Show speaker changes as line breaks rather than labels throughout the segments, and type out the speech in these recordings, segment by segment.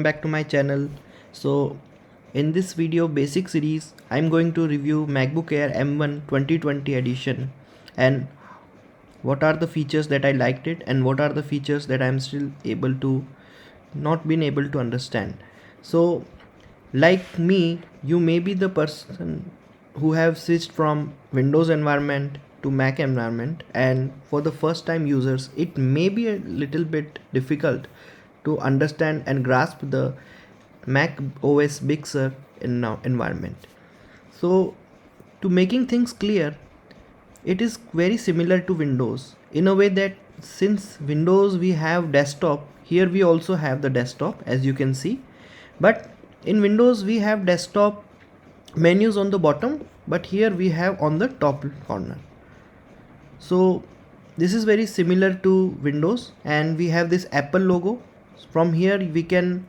back to my channel. So in this video basic series I'm going to review MacBook Air M1 2020 edition and what are the features that I liked it and what are the features that I'm still not been able to understand. So like me, you may be the person who have switched from Windows environment to Mac environment, and for the first time users it may be a little bit difficult to understand and grasp the Mac OS Big Sur environment. So to making things clear, it is very similar to Windows in a way that since Windows we have desktop, here we also have the desktop as you can see, but in Windows we have desktop menus on the bottom, but here we have on the top corner. So this is very similar to Windows, and we have this Apple logo. From here we can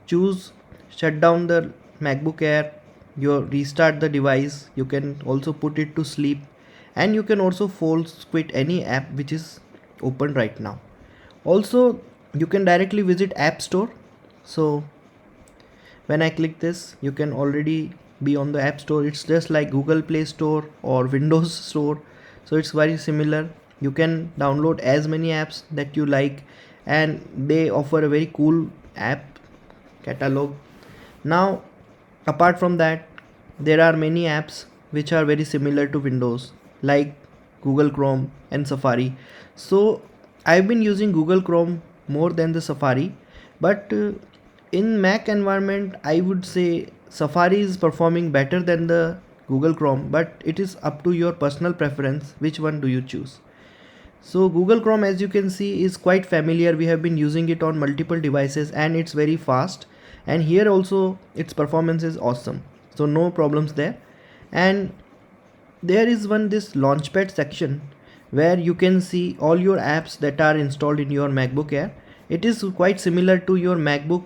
choose shut down the MacBook Air, you restart the device, you can also put it to sleep, and you can also force quit any app which is open right now. Also you can directly visit App Store. So when I click this, you can already be on the App Store. It's just like Google Play Store or Windows Store, so it's very similar. You can download as many apps that you like, and they offer a very cool app catalog. Now apart from that, there are many apps which are very similar to Windows, like Google Chrome and Safari. So I've been using Google Chrome more than the Safari, but in Mac environment I would say Safari is performing better than the Google Chrome, but it is up to your personal preference which one do you choose. So Google Chrome, as you can see, is quite familiar. We have been using it on multiple devices and it's very fast, and here also its performance is awesome, so no problems there. And there is this launchpad section where you can see all your apps that are installed in your MacBook Air. It is quite similar to your MacBook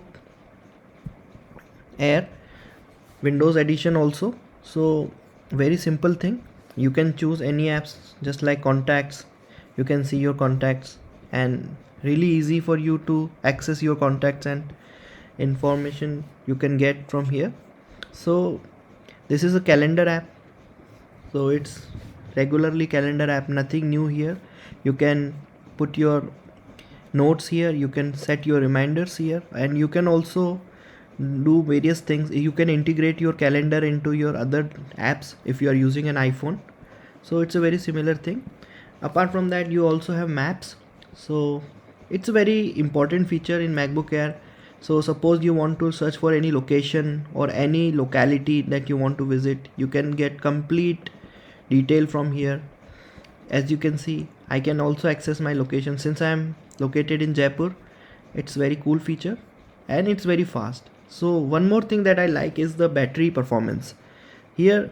Air Windows edition also. So very simple thing, you can choose any apps, just like contacts, you can see your contacts, and really easy for you to access your contacts and information you can get from here. So this is a calendar app, so it's regularly calendar app, nothing new here. You can put your notes here, you can set your reminders here, and you can also do various things. You can integrate your calendar into your other apps if you are using an iPhone, so it's a very similar thing. Apart from that, you also have maps, so it's a very important feature in MacBook Air. So suppose you want to search for any location or any locality that you want to visit, you can get complete detail from here. As you can see, I can also access my location since I am located in Jaipur. It's very cool feature and it's very fast. So one more thing that I like is the battery performance. Here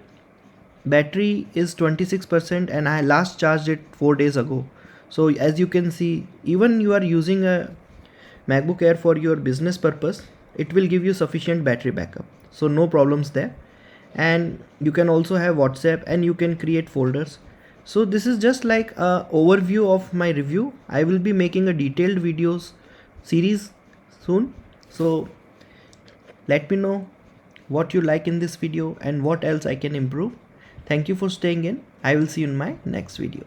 battery is 26% and I last charged it 4 days ago. So as you can see, even you are using a MacBook Air for your business purpose, it will give you sufficient battery backup, so no problems there. And you can also have WhatsApp and you can create folders. So this is just like a overview of my review. I will be making a detailed videos series soon, so let me know what you like in this video and what else I can improve. Thank you for staying in. I will see you in my next video.